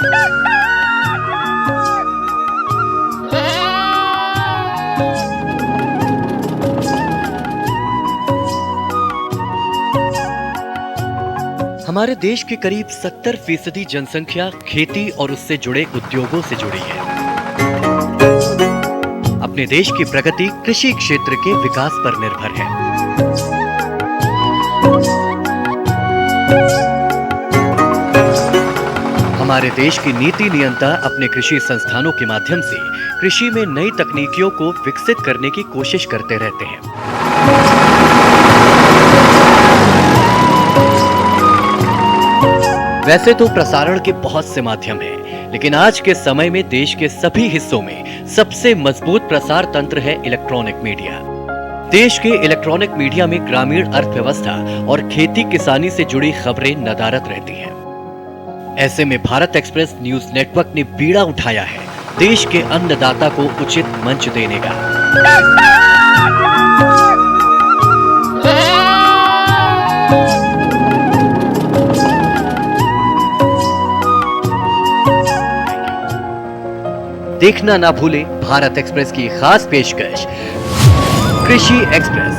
हमारे देश के करीब 70% जनसंख्या खेती और उससे जुड़े उद्योगों से जुड़ी है। अपने देश की प्रगति कृषि क्षेत्र के विकास पर निर्भर है। हमारे देश की नीति नियंता अपने कृषि संस्थानों के माध्यम से कृषि में नई तकनीकियों को विकसित करने की कोशिश करते रहते हैं। वैसे तो प्रसारण के बहुत से माध्यम हैं, लेकिन आज के समय में देश के सभी हिस्सों में सबसे मजबूत प्रसार तंत्र है इलेक्ट्रॉनिक मीडिया। देश के इलेक्ट्रॉनिक मीडिया में ग्रामीण अर्थव्यवस्था और खेती किसानी से जुड़ी खबरें नदारद रहती हैं। ऐसे में भारत एक्सप्रेस न्यूज नेटवर्क ने बीड़ा उठाया है देश के अन्नदाता को उचित मंच देने का। देखना ना भूले भारत एक्सप्रेस की खास पेशकश कृषि एक्सप्रेस।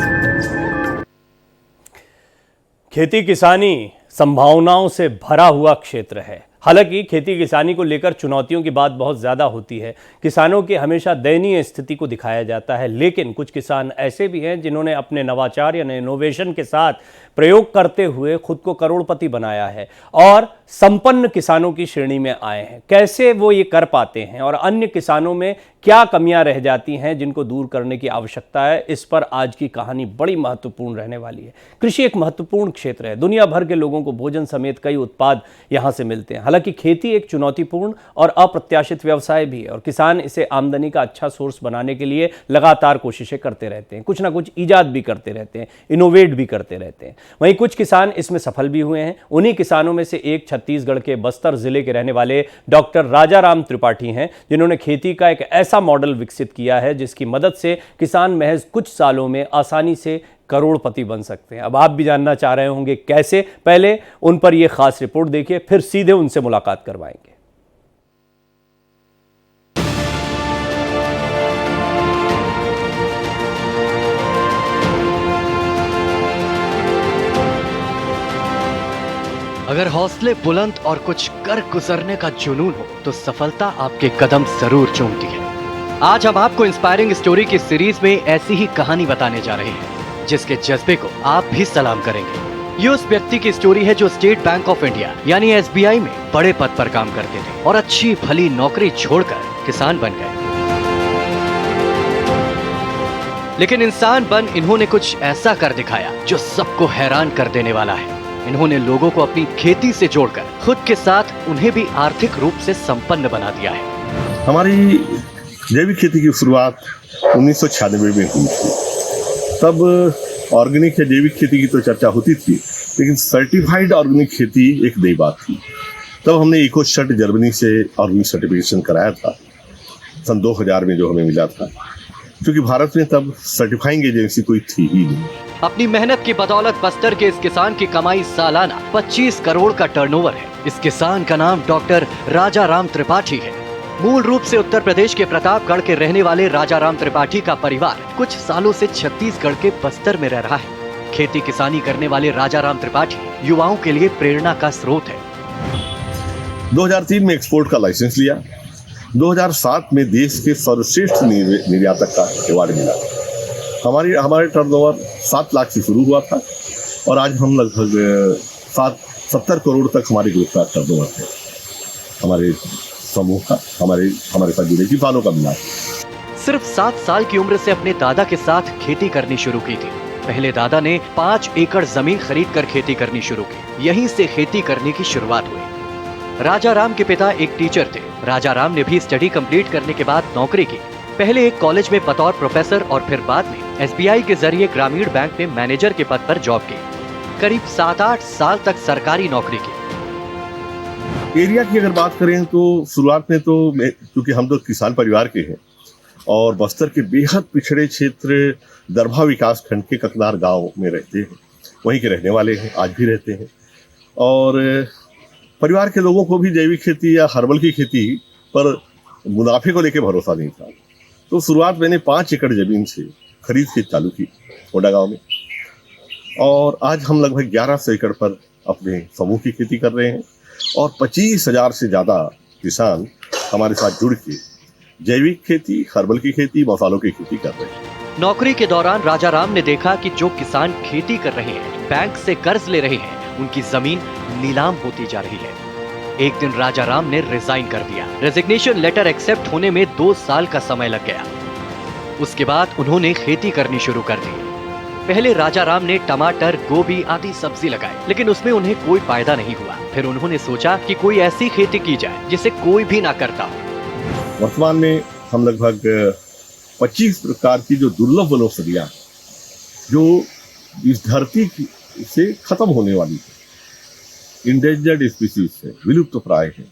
खेती किसानी संभावनाओं से भरा हुआ क्षेत्र है। हालांकि खेती किसानी को लेकर चुनौतियों की बात बहुत ज़्यादा होती है। किसानों की हमेशा दयनीय स्थिति को दिखाया जाता है, लेकिन कुछ किसान ऐसे भी हैं जिन्होंने अपने नवाचार या इनोवेशन के साथ प्रयोग करते हुए खुद को करोड़पति बनाया है और संपन्न किसानों की श्रेणी में आए हैं। कैसे वो ये कर पाते हैं और अन्य किसानों में क्या कमियां रह जाती हैं जिनको दूर करने की आवश्यकता है, इस पर आज की कहानी बड़ी महत्वपूर्ण रहने वाली है। कृषि एक महत्वपूर्ण क्षेत्र है। दुनिया भर के लोगों को भोजन समेत कई उत्पाद यहां से मिलते हैं। हालांकि खेती एक चुनौतीपूर्ण और अप्रत्याशित व्यवसाय भी है और किसान इसे आमदनी का अच्छा सोर्स बनाने के लिए लगातार कोशिशें करते रहते हैं। कुछ ना कुछ ईजाद भी करते रहते हैं, इनोवेट भी करते रहते हैं। वहीं कुछ किसान इसमें सफल भी हुए हैं। उन्हीं किसानों में से एक छत्तीसगढ़ के बस्तर जिले के रहने वाले डॉक्टर राजाराम त्रिपाठी हैं, जिन्होंने खेती का एक ऐसा मॉडल विकसित किया है जिसकी मदद से किसान महज कुछ सालों में आसानी से करोड़पति बन सकते हैं। अब आप भी जानना चाह रहे होंगे कैसे। पहले उन पर यह खास रिपोर्ट देखिए, फिर सीधे उनसे मुलाकात करवाएंगे। अगर हौसले बुलंद और कुछ कर गुजरने का जुनून हो तो सफलता आपके कदम जरूर चूमती है। आज हम आपको इंस्पायरिंग स्टोरी की सीरीज में ऐसी ही कहानी बताने जा रहे हैं जिसके जज्बे को आप भी सलाम करेंगे। ये उस व्यक्ति की स्टोरी है जो स्टेट बैंक ऑफ इंडिया यानी SBI में बड़े पद पर काम करते थे और अच्छी भली नौकरी छोड़कर किसान बन गए। लेकिन इंसान बन इन्होंने कुछ ऐसा कर दिखाया जो सबको हैरान कर देने वाला है। इन्होंने लोगों को अपनी खेती से जोड़कर खुद के साथ उन्हें भी आर्थिक रूप से संपन्न बना दिया है। हमारी जैविक खेती की शुरुआत 1996 में हुई थी। तब ऑर्गेनिक या जैविक खेती की तो चर्चा होती थी, लेकिन सर्टिफाइड ऑर्गेनिक खेती एक नई बात थी। तब हमने इकोसर्ट जर्मनी से ऑर्गेनिक सर्टिफिकेशन कराया था सन 2000 में, जो हमें मिला था, क्योंकि भारत में तब सर्टिफाइंग एजेंसी कोई थी ही नहीं। अपनी मेहनत की बदौलत बस्तर के इस किसान की कमाई सालाना 25 करोड़ का टर्नओवर है। इस किसान का नाम डॉक्टर राजाराम त्रिपाठी है। मूल रूप से उत्तर प्रदेश के प्रतापगढ़ के रहने वाले राजाराम त्रिपाठी का परिवार कुछ सालों से छत्तीसगढ़ के बस्तर में रह रहा है। खेती किसानी करने वाले राजाराम त्रिपाठी युवाओं के लिए प्रेरणा का स्रोत है। 2003 में एक्सपोर्ट का लाइसेंस लिया। 2007 में देश के सर्वश्रेष्ठ निर्यातक का अवार्ड मिला। हमारे टर्नओवर 7 लाख से शुरू हुआ था और आज हम लगभग 70 करोड़ तक हमारे ग्रुप का टर्नओवर है। हमारे समूह का, हमारे साथ जुड़े किसानों का मिला। सिर्फ 7 साल की उम्र से अपने दादा के साथ खेती करनी शुरू की थी। पहले दादा ने 5 एकड़ जमीन खरीद कर खेती करनी शुरू की। यहीं से खेती करने की शुरुआत हुई। राजाराम के पिता एक टीचर थे। राजाराम ने भी स्टडी कंप्लीट करने के बाद नौकरी की। पहले एक कॉलेज में बतौर प्रोफेसर और फिर बाद में SBI के जरिए ग्रामीण बैंक में मैनेजर के पद पर जॉब की। करीब 7-8 साल तक सरकारी नौकरी की। एरिया की अगर बात करें तो शुरुआत में तो क्योंकि हम तो किसान परिवार के हैं और बस्तर के बेहद पिछड़े क्षेत्र दरभा विकास खंड के ककनार गांव में रहते हैं, वहीं के रहने वाले हैं, आज भी रहते हैं। और परिवार के लोगों को भी जैविक खेती या हर्बल की खेती पर मुनाफे को लेकर भरोसा नहीं था। तो शुरुआत मैंने 5 एकड़ जमीन से खरीद के चालू की कोंडा गांव में, और आज हम लगभग 1100 एकड़ पर अपने समूह की खेती कर रहे हैं और 25,000 से ज़्यादा किसान हमारे साथ जुड़ के जैविक खेती, हर्बल की खेती, मसालों की खेती कर रहे हैं। नौकरी के दौरान राजा राम ने देखा कि जो किसान खेती कर रहे हैं, बैंक से कर्ज ले रहे हैं, उनकी जमीन नीलाम होती जा रही है। एक दिन राजा राम ने रिजाइन कर दिया। रेजिग्नेशन लेटर एक्सेप्ट होने में 2 साल का समय लग गया। उसके बाद उन्होंने खेती करनी शुरू कर दी। पहले राजा राम ने टमाटर, गोभी आदि सब्जी लगाए, लेकिन उसमें उन्हें कोई फायदा नहीं हुआ। फिर उन्होंने सोचा कि कोई ऐसी खेती की जाए जिसे कोई भी ना करता हो। वर्तमान में हम लगभग 25 प्रकार की जो दुर्लभ वनौषधियां जो इस धरती से खत्म होने वाली है, इंडेंजर्ड स्पीसीज है, विलुप्त प्राय है,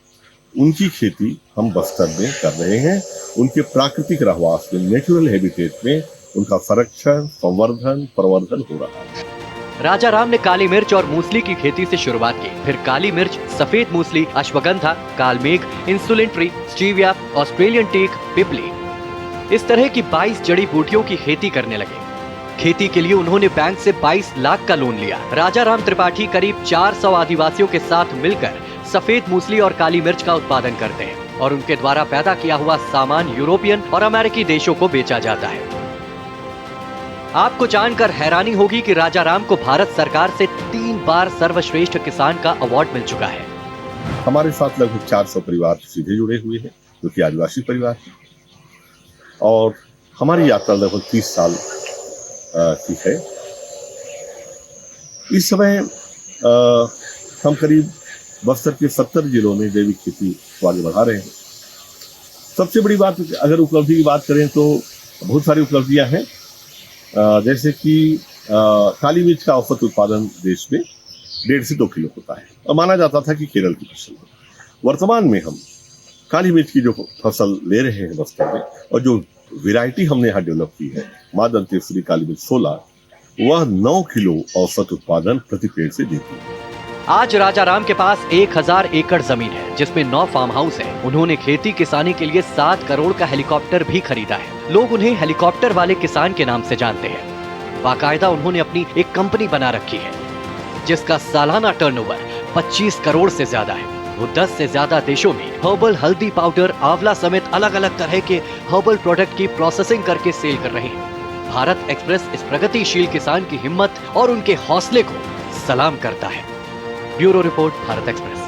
उनकी खेती हम बस्तर में कर रहे हैं। उनके प्राकृतिक रहवास में, नेचुरल हैबिटेट में उनका संरक्षण, संवर्धन, प्रवर्धन हो रहा है। राजा राम ने काली मिर्च और मूसली की खेती से शुरुआत की। फिर काली मिर्च, सफेद मूसली, अश्वगंधा, कालमेघ, insulin tree, stevia, Australian teak, पिपली, इस तरह की 22 जड़ी बूटियों की खेती करने लगे। खेती के लिए उन्होंने बैंक से 22 लाख का लोन लिया। राजा राम त्रिपाठी करीब 400 आदिवासियों के साथ मिलकर सफेद मूसली और काली मिर्च का उत्पादन करते हैं और उनके द्वारा पैदा किया हुआ सामान यूरोपियन और अमेरिकी देशों को बेचा जाता है। आपको जानकर हैरानी होगी कि राजा राम को भारत सरकार से 3 बार सर्वश्रेष्ठ किसान का अवार्ड मिल चुका है। हमारे साथ लगभग 400 परिवार सीधे जुड़े हुए हैं, जो कि आदिवासी परिवार हैं, और हमारी यात्रा लगभग 30 साल की है। इस समय हम करीब बस्तर के 70 जिलों में जैविक खेती को आगे बढ़ा रहे हैं। सबसे बड़ी बात, अगर उपलब्धि की बात करें तो बहुत सारी उपलब्धियां हैं। जैसे कि काली मिर्च का औसत उत्पादन देश में 1.5 से 2 किलो होता है और माना जाता था कि केरल की फसल है। वर्तमान में हम काली मिर्च की जो फसल ले रहे हैं बस्तर में, और जो वैरायटी हमने यहाँ डेवलप की है, माँ दंतेश्वरी काली मिर्च 16, वह 9 किलो औसत उत्पादन प्रति पेड़ से देती है। आज राजा राम के पास 1000 एकड़ जमीन है, जिसमें 9 फार्म हाउस है। उन्होंने खेती किसानी के लिए 7 करोड़ का हेलीकॉप्टर भी खरीदा है। लोग उन्हें हेलीकॉप्टर वाले किसान के नाम से जानते हैं। बाकायदा उन्होंने अपनी एक कंपनी बना रखी है, जिसका सालाना टर्नओवर 25 करोड़ से ज्यादा है। वो 10 से ज्यादा देशों में हर्बल हल्दी पाउडर, आंवला समेत अलग अलग तरह के हर्बल प्रोडक्ट की प्रोसेसिंग करके सेल कर रहे हैं। भारत एक्सप्रेस इस प्रगतिशील किसान की हिम्मत और उनके हौसले को सलाम करता है। Bureau report, Bharat express.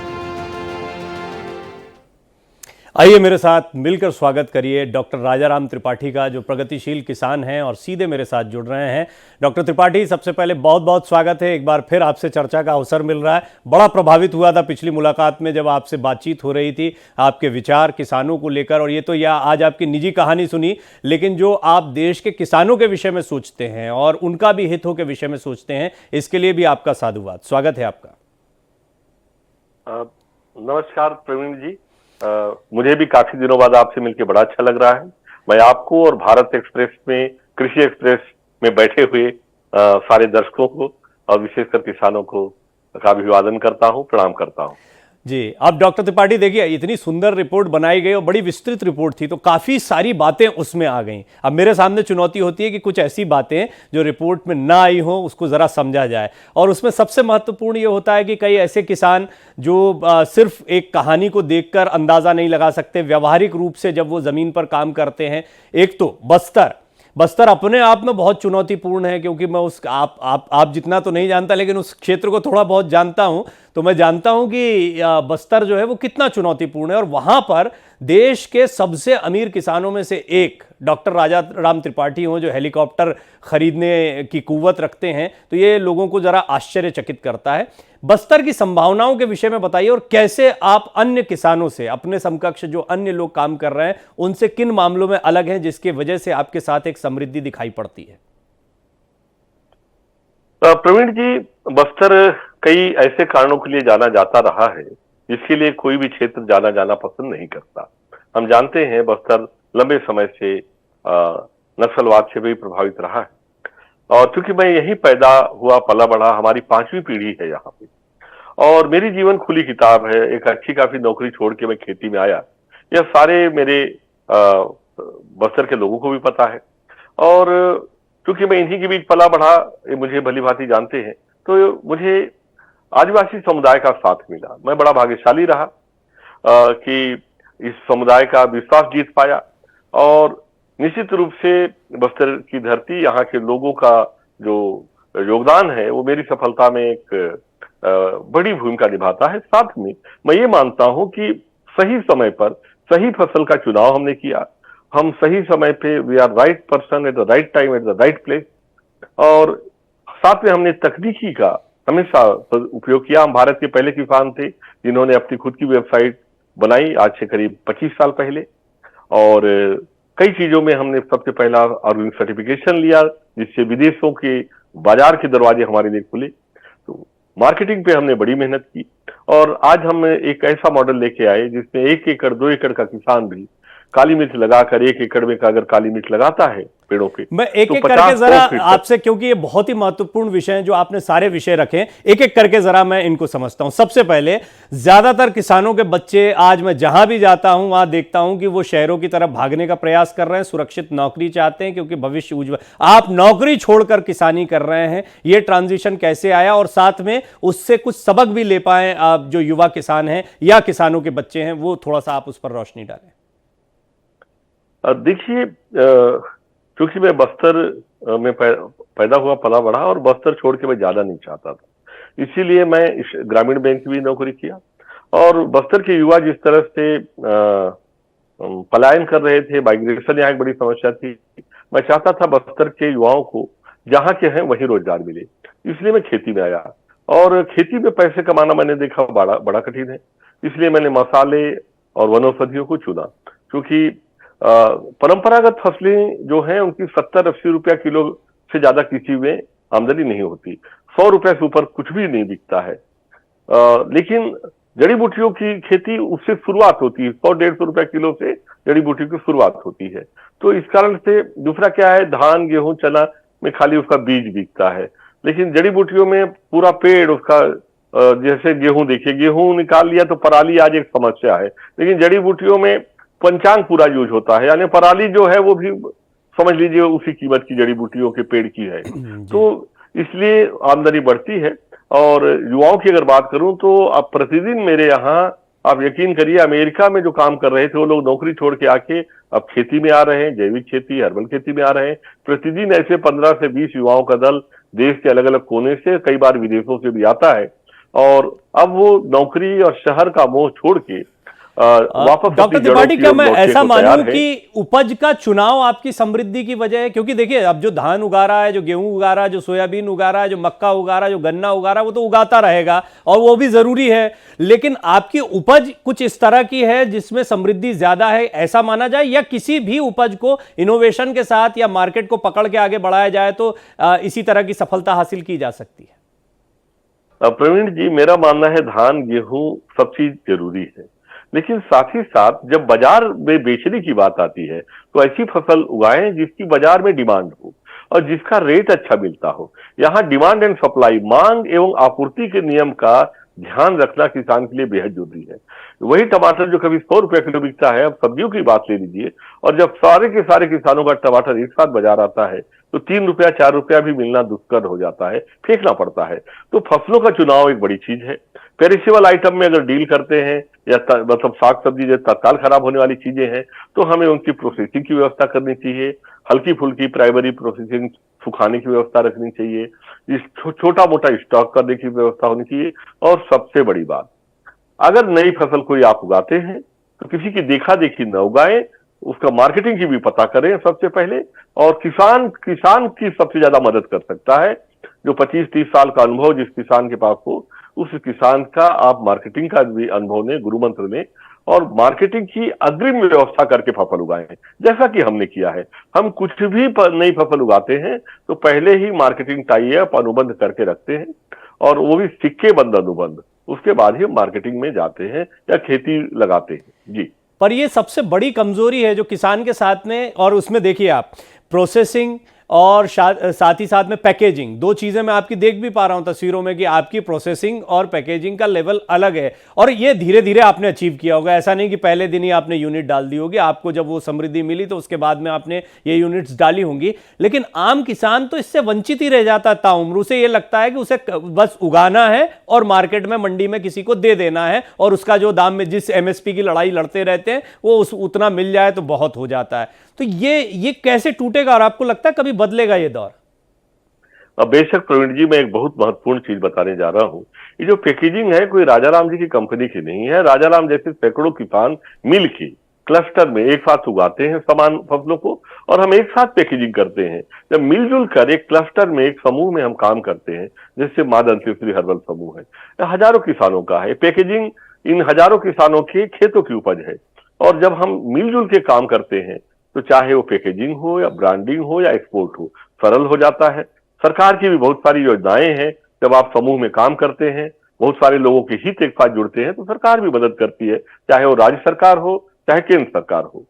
आइए मेरे साथ मिलकर स्वागत करिए डॉक्टर राजाराम त्रिपाठी का, जो प्रगतिशील किसान हैं और सीधे मेरे साथ जुड़ रहे हैं। डॉक्टर त्रिपाठी, सबसे पहले बहुत बहुत स्वागत है। एक बार फिर आपसे चर्चा का अवसर मिल रहा है। बड़ा प्रभावित हुआ था पिछली मुलाकात में जब आपसे बातचीत हो रही थी, आपके विचार किसानों को लेकर, और ये तो यह आज आपकी निजी कहानी सुनी, लेकिन जो आप देश के किसानों के विषय में सोचते हैं और उनका भी हितों के विषय में सोचते हैं, इसके लिए भी आपका साधुवाद। स्वागत है आपका। नमस्कार प्रवीण जी, मुझे भी काफी दिनों बाद आपसे मिलकर बड़ा अच्छा लग रहा है। मैं आपको और भारत एक्सप्रेस में, कृषि एक्सप्रेस में बैठे हुए सारे दर्शकों को और विशेषकर किसानों को का अभिवादन करता हूं, प्रणाम करता हूं। जी, अब डॉक्टर त्रिपाठी देखिए, इतनी सुंदर रिपोर्ट बनाई गई और बड़ी विस्तृत रिपोर्ट थी, तो काफ़ी सारी बातें उसमें आ गई। अब मेरे सामने चुनौती होती है कि कुछ ऐसी बातें जो रिपोर्ट में ना आई हो, उसको ज़रा समझा जाए। और उसमें सबसे महत्वपूर्ण ये होता है कि कई ऐसे किसान जो सिर्फ एक कहानी को देखकर अंदाज़ा नहीं लगा सकते, व्यवहारिक रूप से जब वो ज़मीन पर काम करते हैं। एक तो बस्तर अपने आप में बहुत चुनौतीपूर्ण है, क्योंकि मैं उस आप जितना तो नहीं जानता, लेकिन उस क्षेत्र को थोड़ा बहुत जानता हूं, तो मैं जानता हूं कि बस्तर जो है वो कितना चुनौतीपूर्ण है। और वहां पर देश के सबसे अमीर किसानों में से एक डॉक्टर राजाराम त्रिपाठी हों, जो हेलीकॉप्टर खरीदने की कुव्वत रखते हैं, तो ये लोगों को जरा आश्चर्यचकित करता है। बस्तर की संभावनाओं के विषय में बताइए, और कैसे आप अन्य किसानों से, अपने समकक्ष जो अन्य लोग काम कर रहे हैं, उनसे किन मामलों में अलग हैं, जिसकी वजह से आपके साथ एक समृद्धि दिखाई पड़ती है। प्रवीण जी, बस्तर कई ऐसे कारणों के लिए जाना जाता रहा है जिसके लिए कोई भी क्षेत्र जाना पसंद नहीं करता। हम जानते हैं बस्तर लंबे समय से नक्सलवाद से भी प्रभावित रहा है, और क्योंकि मैं यहीं पैदा हुआ, पला बढ़ा, हमारी 5वीं पीढ़ी है यहाँ पे, और मेरी जीवन खुली किताब है। एक अच्छी खासी नौकरी छोड़ के मैं खेती में आया, यह सारे मेरे बस्तर के लोगों को भी पता है। और क्योंकि मैं इन्हीं के बीच पला बढ़ा, ये मुझे भली भांति जानते हैं, तो मुझे आदिवासी समुदाय का साथ मिला। मैं बड़ा भाग्यशाली रहा कि इस समुदाय का विश्वास जीत पाया। और निश्चित रूप से बस्तर की धरती, यहाँ के लोगों का जो योगदान है, वो मेरी सफलता में एक बड़ी भूमिका निभाता है। साथ में मैं ये मानता हूं कि सही समय पर सही फसल का चुनाव हमने किया। हम सही समय पे, we are right person at the right time at the right place. और साथ में हमने तकनीकी का हमेशा उपयोग किया। हम भारत के पहले किसान थे जिन्होंने अपनी खुद की वेबसाइट बनाई, आज से करीब 25 साल पहले। और कई चीजों में हमने सबसे पहला ऑर्गेनिक सर्टिफिकेशन लिया, जिससे विदेशों के बाजार के दरवाजे हमारे लिए खुले। तो मार्केटिंग पे हमने बड़ी मेहनत की और आज हम एक ऐसा मॉडल लेके आए जिसमें 1 एकड़ 2 एकड़ का किसान भी काली मिर्च लगाकर 1 एकड़ में अगर काली मिर्च लगाता है पेड़ों पे, मैं एक तो एक करके जरा आपसे, क्योंकि ये बहुत ही महत्वपूर्ण विषय हैं जो आपने सारे विषय रखे हैं, एक एक करके जरा मैं इनको समझता हूं। सबसे पहले, ज्यादातर किसानों के बच्चे, आज मैं जहां भी जाता हूं वहां देखता हूं कि वो शहरों की तरफ भागने का प्रयास कर रहे हैं, सुरक्षित नौकरी चाहते हैं क्योंकि भविष्य उज्जवल। आप नौकरी छोड़कर किसानी कर रहे हैं, ये ट्रांजिशन कैसे आया, और साथ में उससे कुछ सबक भी ले पाए आप जो युवा किसान हैं या किसानों के बच्चे हैं, वो थोड़ा सा आप उस पर रोशनी डालें। देखिए, क्योंकि मैं बस्तर में पैदा हुआ पला बढ़ा और बस्तर छोड़ के मैं ज्यादा नहीं चाहता था, इसीलिए मैं इस ग्रामीण बैंक की भी नौकरी किया। और बस्तर के युवा जिस तरह से पलायन कर रहे थे, माइग्रेशन यहाँ एक बड़ी समस्या थी, मैं चाहता था बस्तर के युवाओं को जहाँ के हैं वहीं रोजगार मिले, इसलिए मैं खेती में आया। और खेती में पैसे कमाना मैंने देखा बड़ा कठिन है, इसलिए मैंने मसाले और वनौषधियों को चुना। क्योंकि परंपरागत फसलें जो हैं उनकी 70-80 रुपया किलो से ज्यादा किसी में आमदनी नहीं होती, 100 रुपया से ऊपर कुछ भी नहीं बिकता है। लेकिन जड़ी बूटियों की खेती, उससे शुरुआत होती है, 100-150 रुपया किलो से जड़ी बूटी की शुरुआत होती है। तो इस कारण से दूसरा क्या है, धान गेहूं चना में खाली उसका बीज बिकता है, लेकिन जड़ी बूटियों में पूरा पेड़ उसका, जैसे गेहूं देखिए, गेहूं निकाल लिया तो पराली आज एक समस्या है, लेकिन जड़ी बूटियों में पंचांग पूरा यूज होता है, यानी पराली जो है वो भी समझ लीजिए उसी कीमत की जड़ी बूटियों के पेड़ की है। तो इसलिए आमदनी बढ़ती है। और युवाओं की अगर बात करूं तो अब प्रतिदिन मेरे यहाँ, आप यकीन करिए, अमेरिका में जो काम कर रहे थे वो लोग नौकरी छोड़ के आके अब खेती में आ रहे हैं, जैविक खेती, हर्बल खेती में आ रहे हैं। प्रतिदिन ऐसे 15 से 20 युवाओं का दल देश के अलग अलग कोने से, कई बार विदेशों से भी आता है। और अब वो नौकरी और शहर का मोह छोड़ के वापस। डॉक्टर त्रिपाठी, क्या मैं ऐसा मानूं कि उपज का चुनाव आपकी समृद्धि की वजह है? क्योंकि देखिए, अब जो धान उगा रहा है, जो गेहूं उगा रहा है, जो सोयाबीन उगा रहा है, जो मक्का उगा रहा है, जो गन्ना उगा रहा है, वो तो उगाता रहेगा और वो भी जरूरी है, लेकिन आपकी उपज कुछ इस तरह की है जिसमें समृद्धि ज्यादा है, ऐसा माना जाए? या किसी भी उपज को इनोवेशन के साथ या मार्केट को पकड़ के आगे बढ़ाया जाए तो इसी तरह की सफलता हासिल की जा सकती है? प्रवीण जी, मेरा मानना है धान गेहूं सब चीज जरूरी है, लेकिन साथ ही साथ जब बाजार में बेचने की बात आती है तो ऐसी फसल उगाएं जिसकी बाजार में डिमांड हो और जिसका रेट अच्छा मिलता हो। यहाँ डिमांड एंड सप्लाई, मांग एवं आपूर्ति के नियम का ध्यान रखना किसान के लिए बेहद जरूरी है। वही टमाटर जो कभी 100 रुपया किलो बिकता है, अब सब्जियों की बात ले लीजिए, और जब सारे के सारे किसानों का टमाटर एक साथ बाजार आता है तो 3 रुपया 4 रुपया भी मिलना दुष्कर हो जाता है, फेंकना पड़ता है। तो फसलों का चुनाव एक बड़ी चीज है। पेरिशेबल आइटम में अगर डील करते हैं या मतलब साग सब्जी जो तत्काल खराब होने वाली चीजें हैं, तो हमें उनकी प्रोसेसिंग की व्यवस्था करनी चाहिए, हल्की फुल्की प्राइमरी प्रोसेसिंग, सुखाने की व्यवस्था रखनी चाहिए, इस छोटा मोटा स्टॉक करने की व्यवस्था होनी चाहिए। और सबसे बड़ी बात, अगर नई फसल कोई आप उगाते हैं तो किसी की देखा देखी न उगाएं, उसका मार्केटिंग की भी पता करें सबसे पहले। और किसान की सबसे ज्यादा मदद कर सकता है, जो 25-30 साल का अनुभव जिस किसान के पास हो, उस किसान का आप मार्केटिंग का भी अनुभव ने, गुरु मंत्र ने, और मार्केटिंग की अग्रिम व्यवस्था करके फसल उगाएं, जैसा कि हमने किया है। हम कुछ भी नई फसल उगाते हैं तो पहले ही मार्केटिंग टाई अप, अनुबंध करके रखते हैं, और वो भी सिक्के बंद अनुबंध, उसके बाद ही हम मार्केटिंग में जाते हैं या खेती लगाते हैं। जी, पर ये सबसे बड़ी कमजोरी है जो किसान के साथ में, और उसमें देखिए आप प्रोसेसिंग और साथ ही साथ में पैकेजिंग, दो चीज़ें मैं आपकी देख भी पा रहा हूं तस्वीरों में कि आपकी प्रोसेसिंग और पैकेजिंग का लेवल अलग है, और ये धीरे धीरे आपने अचीव किया होगा। ऐसा नहीं कि पहले दिन ही आपने यूनिट डाल दी होगी, आपको जब वो समृद्धि मिली तो उसके बाद में आपने ये यूनिट्स डाली होंगी। लेकिन आम किसान तो इससे वंचित ही रह जाता ताउम्र। उसे ये लगता है कि उसे बस उगाना है और मार्केट में, मंडी में किसी को दे देना है, और उसका जो दाम में जिस एमएसपी की लड़ाई लड़ते रहते हैं वो उतना मिल जाए तो बहुत हो जाता है। तो ये कैसे टूटेगा, और आपको लगता है कभी बदलेगा ये दौर? अब बेशक प्रवीण जी, मैं एक बहुत महत्वपूर्ण चीज बताने जा रहा हूं। ये जो पैकेजिंग है कोई राजाराम जी की कंपनी की नहीं है। राजाराम जैसे सैकड़ों किसान मिल के क्लस्टर में एक साथ उगाते हैं समान फसलों को, और हम एक साथ पैकेजिंग करते हैं। जब मिलजुल कर एक क्लस्टर में, एक समूह में हम काम करते हैं, जैसे मां दंतेश्वरी हर्बल समूह है, हजारों किसानों का है। पैकेजिंग इन हजारों किसानों के खेतों की उपज है, और जब हम मिलजुल के काम करते हैं तो चाहे वो पैकेजिंग हो या ब्रांडिंग हो या एक्सपोर्ट हो, सरल हो जाता है। सरकार की भी बहुत सारी योजनाएं हैं। जब आप समूह में काम करते हैं, बहुत सारे लोगों के हित एक साथ जुड़ते हैं, तो सरकार भी मदद करती है, चाहे वो राज्य सरकार हो चाहे केंद्र सरकार हो।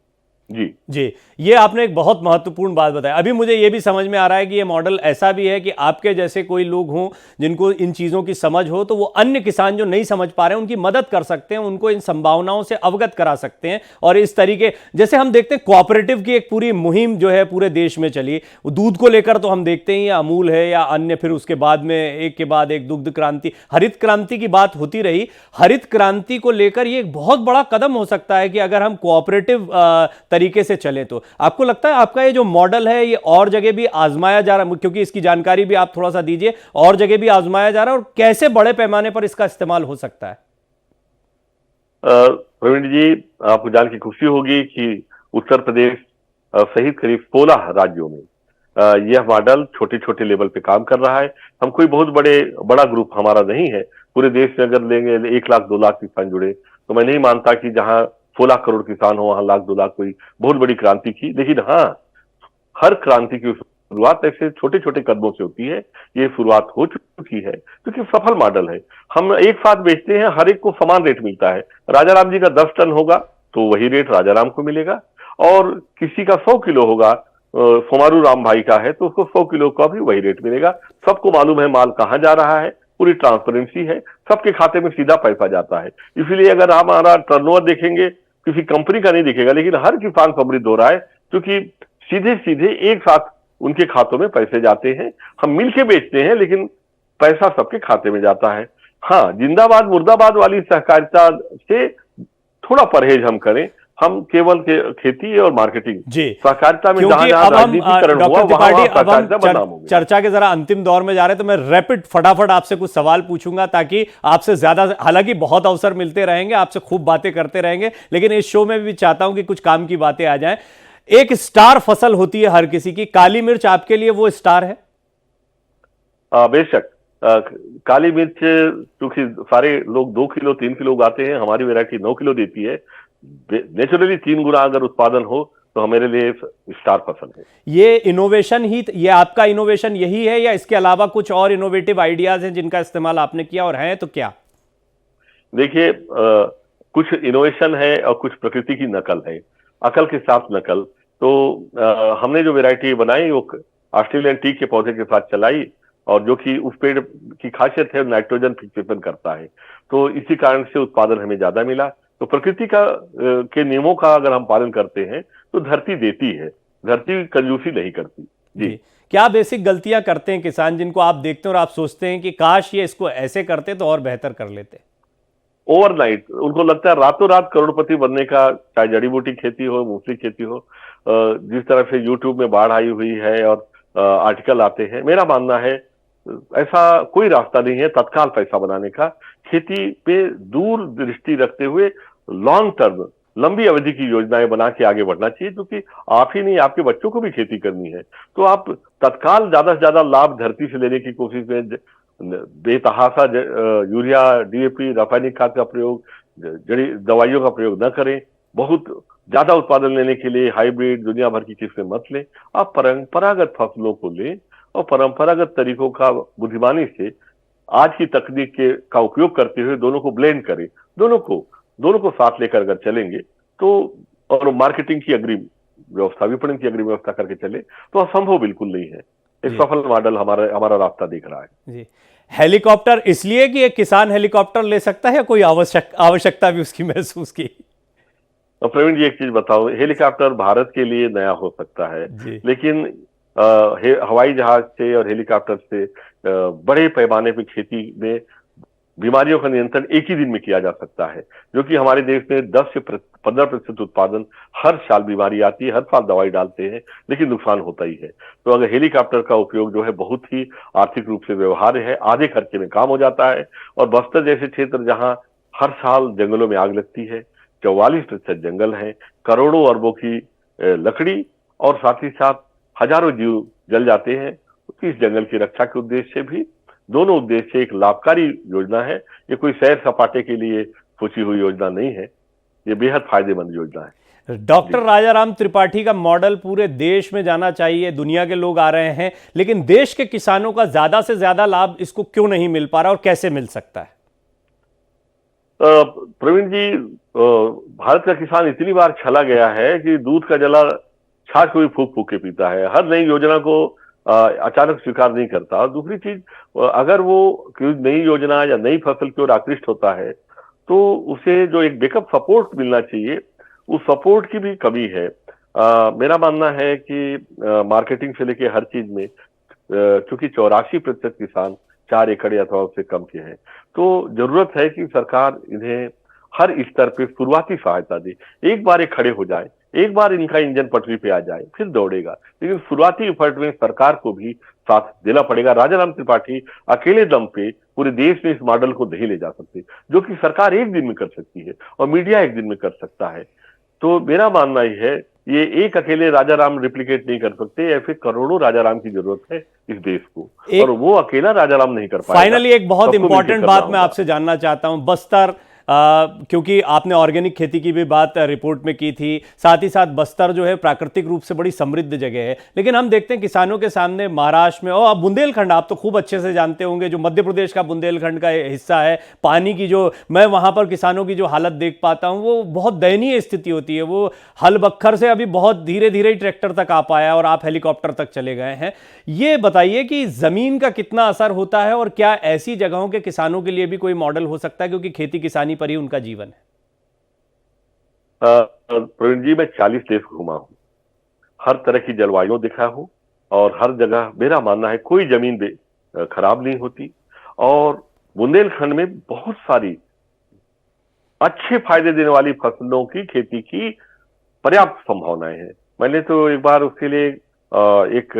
जी, ये आपने एक बहुत महत्वपूर्ण बात बताई। अभी मुझे ये भी समझ में आ रहा है कि ये मॉडल ऐसा भी है कि आपके जैसे कोई लोग हों जिनको इन चीज़ों की समझ हो, तो वो अन्य किसान जो नहीं समझ पा रहे हैं उनकी मदद कर सकते हैं, उनको इन संभावनाओं से अवगत करा सकते हैं। और इस तरीके, जैसे हम देखते हैं कोऑपरेटिव की एक पूरी मुहिम जो है पूरे देश में चली, दूध को लेकर तो हम देखते हैं अमूल है या अन्य, फिर उसके बाद में एक के बाद एक दुग्ध क्रांति, हरित क्रांति की बात होती रही। हरित क्रांति को लेकर ये एक बहुत बड़ा कदम हो सकता है कि अगर हम कोऑपरेटिव तरीके से चले तो। आपको लगता है आपका ये जो मॉडल है ये और जगह भी आजमाया जा रहा है? क्योंकि इसकी जानकारी भी आप थोड़ा सा दीजिए, और जगह भी आजमाया जा रहा है, और कैसे बड़े पैमाने पर इसका इस्तेमाल हो सकता है? प्रवीण जी, आपको जान की खुशी होगी कि उत्तर प्रदेश सहित करीब 16 राज्यों में यह मॉडल छोटे छोटे लेवल पे काम कर रहा है। हम कोई बहुत बड़ा ग्रुप हमारा नहीं है। पूरे देश में अगर लेंगे 1 लाख 2 लाख किसान जुड़े, तो मैं नहीं मानता कि जहां 16 करोड़ किसान हो वहां 1 लाख 2 लाख कोई बहुत बड़ी क्रांति की। लेकिन हाँ, हर क्रांति की शुरुआत ऐसे छोटे छोटे कदमों से होती है। ये शुरुआत हो चुकी है क्योंकि सफल मॉडल है। हम एक साथ बेचते हैं, हर एक को समान रेट मिलता है। राजाराम जी का 10 टन होगा तो वही रेट राजाराम को मिलेगा, और किसी का 100 किलो होगा, सोमारू राम भाई का है तो उसको 100 किलो का भी वही रेट मिलेगा। सबको मालूम है माल कहाँ जा रहा है, पूरी ट्रांसपेरेंसी है, सबके खाते में सीधा पैसा जाता है। इसीलिए अगर हम हमारा टर्नओवर देखेंगे, किसी कंपनी का नहीं दिखेगा, लेकिन हर किसान समृद्ध हो रहा है क्योंकि सीधे सीधे एक साथ उनके खातों में पैसे जाते हैं। हम मिलके बेचते हैं लेकिन पैसा सबके खाते में जाता है। हाँ, जिंदाबाद मुर्दाबाद वाली सहकारिता से थोड़ा परहेज हम करें। हम केवल खेती और मार्केटिंग, सहकारिता में जहां जहां राजनीतिकरण हुआ वहां सहकारिता बदनाम हो गई। चर्चा के जरा अंतिम दौर में जा रहे हैं, तो मैं रैपिड फटाफट आपसे कुछ सवाल पूछूंगा ताकि आपसे ज्यादा, हालांकि बहुत अवसर मिलते रहेंगे, आपसे खूब बातें करते रहेंगे, लेकिन इस शो में भी चाहता हूं कि कुछ काम की बातें आ जाएं। एक स्टार फसल होती है हर किसी की, काली मिर्च आपके लिए वो स्टार है? बेशक। काली मिर्च क्योंकि सारे लोग 2 किलो 3 किलो उगाते हैं, हमारी वैरायटी 9 किलो देती है। नेचुरली 3 गुना अगर उत्पादन हो तो हमारे लिए स्टार फसल है। ये इनोवेशन ही, ये आपका इनोवेशन यही है या इसके अलावा कुछ और इनोवेटिव आइडियाज हैं जिनका इस्तेमाल आपने किया, और हैं तो क्या? देखिए, कुछ इनोवेशन है और कुछ प्रकृति की नकल है, अकल के साथ नकल। तो हमने जो वैरायटी बनाई वो ऑस्ट्रेलियन टीक के पौधे के साथ चलाई, और जो कि उस पेड़ की खासियत है नाइट्रोजन फिक्सेशन करता है, तो इसी कारण से उत्पादन हमें ज्यादा मिला। तो प्रकृति के नियमों का अगर हम पालन करते हैं तो धरती देती है, धरती कंजूसी नहीं करती। जी, क्या बेसिक गलतियां करते हैं किसान जिनको आप देखते हैं और आप सोचते हैं कि काश ये इसको ऐसे करते तो और बेहतर कर लेते? ओवरनाइट उनको लगता है रातों रात करोड़पति बनने का, चाहे जड़ी बूटी खेती हो, मूंगफली खेती हो। जिस तरह से यूट्यूब में बाढ़ आई हुई है और आर्टिकल आते हैं, मेरा मानना है ऐसा कोई रास्ता नहीं है तत्काल पैसा बनाने का। खेती पे दूर दृष्टि रखते हुए लॉन्ग टर्म, लंबी अवधि की योजनाएं बना के आगे बढ़ना चाहिए, क्योंकि आप ही नहीं, आपके बच्चों को भी खेती करनी है। तो आप तत्काल ज्यादा से ज्यादा लाभ धरती से लेने की कोशिश में बेतहाशा यूरिया, डीएपी, रासायनिक खाद का प्रयोग, जड़ी दवाइयों का प्रयोग न करें। बहुत ज्यादा उत्पादन लेने के लिए हाइब्रिड दुनिया भर की किस्में मत लें। आप परंपरागत फसलों को लें और परंपरागत तरीकों का बुद्धिमानी से आज की तकनीक का उपयोग करते हुए दोनों को ब्लेंड करें। दोनों को साथ लेकर अगर चलेंगे तो, और मार्केटिंग की व्यवस्था, विपणन की अग्रिम व्यवस्था करके चले तो असंभव बिल्कुल नहीं है। एक सफल मॉडल हमारा रास्ता दिख रहा है। जी, हेलीकॉप्टर इसलिए कि एक किसान हेलीकॉप्टर ले सकता है या कोई आवश्यकता भी उसकी महसूस की? और प्रवीण जी एक चीज बताओ, हेलीकॉप्टर भारत के लिए नया हो सकता है, लेकिन हवाई जहाज से और हेलीकॉप्टर से बड़े पैमाने पर खेती में बीमारियों का नियंत्रण एक ही दिन में किया जा सकता है, जो कि हमारे देश में 10 से 15% उत्पादन, हर साल बीमारी आती है, हर साल दवाई डालते हैं, लेकिन नुकसान होता ही है। तो अगर हेलीकॉप्टर का उपयोग जो है बहुत ही आर्थिक रूप से व्यवहार्य है, आधे खर्चे में काम हो जाता है। और बस्तर जैसे क्षेत्र जहां हर साल जंगलों में आग लगती है, 44% जंगल है, करोड़ों अरबों की लकड़ी और साथ ही साथ हजारों जीव जल जाते हैं, तो इस जंगल की रक्षा के उद्देश्य से भी दोनों उद्देश्य एक लाभकारी योजना है। ये कोई सैर सपाटे के लिए सोची हुई योजना नहीं है, ये बेहद फायदेमंद योजना है। डॉक्टर राजाराम त्रिपाठी का मॉडल पूरे देश में जाना चाहिए, दुनिया के लोग आ रहे हैं, लेकिन देश के किसानों का ज्यादा से ज्यादा लाभ इसको क्यों नहीं मिल पा रहा और कैसे मिल सकता है? प्रवीण जी, भारत का किसान इतनी बार चला गया है कि दूध का जला छाछ को भी फूक फूक के पीता है, हर नई योजना को अचानक स्वीकार नहीं करता। और दूसरी चीज, अगर वो कोई नई योजना या नई फसल की ओर आकृष्ट होता है तो उसे जो एक बैकअप सपोर्ट मिलना चाहिए, उस सपोर्ट की भी कमी है। मेरा मानना है कि मार्केटिंग से लेके हर चीज में क्योंकि 84% किसान 4 एकड़ अथवा उससे कम के हैं, तो जरूरत है कि सरकार इन्हें हर स्तर पे शुरुआती सहायता दे। एक बार ये खड़े हो जाए, एक बार इनका इंजन पटरी पे आ जाए, फिर दौड़ेगा, लेकिन शुरुआती एफर्ट में सरकार को भी साथ देना पड़ेगा। राजाराम त्रिपाठी अकेले दम पे पूरे देश में इस मॉडल को नहीं ले जा सकते, जो कि सरकार एक दिन में कर सकती है और मीडिया एक दिन में कर सकता है। तो मेरा मानना यह है, ये एक अकेले राजाराम रिप्लिकेट नहीं कर सकते, या फिर करोड़ों राजाराम की जरूरत है इस देश को, और वो अकेला राजाराम नहीं कर पाएगा। फाइनली एक बहुत इंपॉर्टेंट बात मैं आपसे जानना चाहता हूं, बस्तर क्योंकि आपने ऑर्गेनिक खेती की भी बात रिपोर्ट में की थी, साथ ही साथ बस्तर जो है प्राकृतिक रूप से बड़ी समृद्ध जगह है, लेकिन हम देखते हैं किसानों के सामने महाराष्ट्र में, और आप बुंदेलखंड आप तो खूब अच्छे से जानते होंगे, जो मध्य प्रदेश का बुंदेलखंड का हिस्सा है, पानी की जो मैं वहां पर किसानों की जो हालत देख पाता हूं वो बहुत दयनीय स्थिति होती है। वो हल बखर से अभी बहुत धीरे धीरे ही ट्रैक्टर तक आ पाया और आप हेलीकॉप्टर तक चले गए हैं। ये बताइए कि जमीन का कितना असर होता है और क्या ऐसी जगहों के किसानों के लिए भी कोई मॉडल हो सकता है, क्योंकि खेती किसानी पर ही उनका जीवन है। प्रवीण जी, मैं 40 देश घूमा हूं, हर तरह की जलवायु देखा हूं, और हर जगह मेरा मानना है कोई जमीन खराब नहीं होती, और बुंदेलखंड में बहुत सारी अच्छे फायदे देने वाली फसलों की खेती की पर्याप्त संभावनाएं हैं। मैंने तो एक बार उसके लिए एक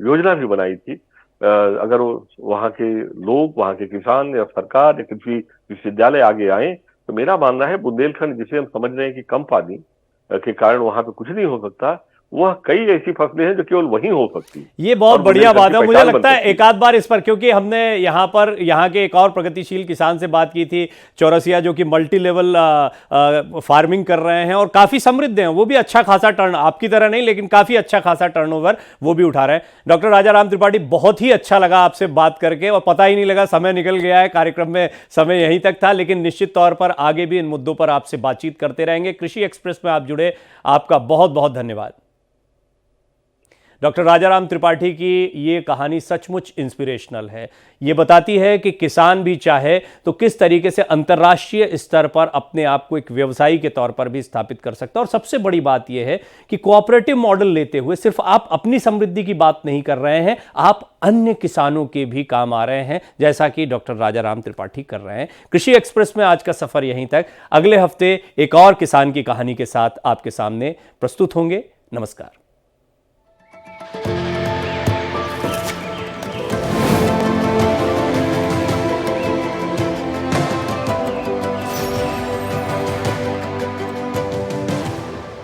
योजना भी बनाई थी। अगर वहां के लोग, वहां के किसान या सरकार या कृषि विश्वविद्यालय आगे आए, तो मेरा मानना है बुंदेलखंड, जिसे हम समझ रहे हैं कि कम पानी के कारण वहां पे कुछ नहीं हो सकता, वह कई ऐसी फसलें हैं जो केवल वहीं हो सकती है। ये बहुत बढ़िया बात है। मुझे लगता है एक आध बार इस पर, क्योंकि हमने यहाँ के एक और प्रगतिशील किसान से बात की थी, चौरसिया, जो कि मल्टी लेवल फार्मिंग कर रहे हैं और काफी समृद्ध हैं, वो भी अच्छा खासा टर्न, आपकी तरह नहीं लेकिन काफी अच्छा खासा टर्नओवर वो भी उठा रहे हैं। डॉक्टर राजाराम त्रिपाठी, बहुत ही अच्छा लगा आपसे बात करके, और पता ही नहीं लगा समय निकल गया है, कार्यक्रम में समय यहीं तक था, लेकिन निश्चित तौर पर आगे भी इन मुद्दों पर आपसे बातचीत करते रहेंगे। कृषि एक्सप्रेस में आप जुड़े, आपका बहुत बहुत धन्यवाद। डॉक्टर राजाराम त्रिपाठी की ये कहानी सचमुच इंस्पिरेशनल है। ये बताती है कि किसान भी चाहे तो किस तरीके से अंतर्राष्ट्रीय स्तर पर अपने आप को एक व्यवसायी के तौर पर भी स्थापित कर सकता है। और सबसे बड़ी बात यह है कि कोऑपरेटिव मॉडल लेते हुए सिर्फ आप अपनी समृद्धि की बात नहीं कर रहे हैं, आप अन्य किसानों के भी काम आ रहे हैं, जैसा कि डॉक्टर राजाराम त्रिपाठी कर रहे हैं। कृषि एक्सप्रेस में आज का सफर यहीं तक। अगले हफ्ते एक और किसान की कहानी के साथ आपके सामने प्रस्तुत होंगे। नमस्कार।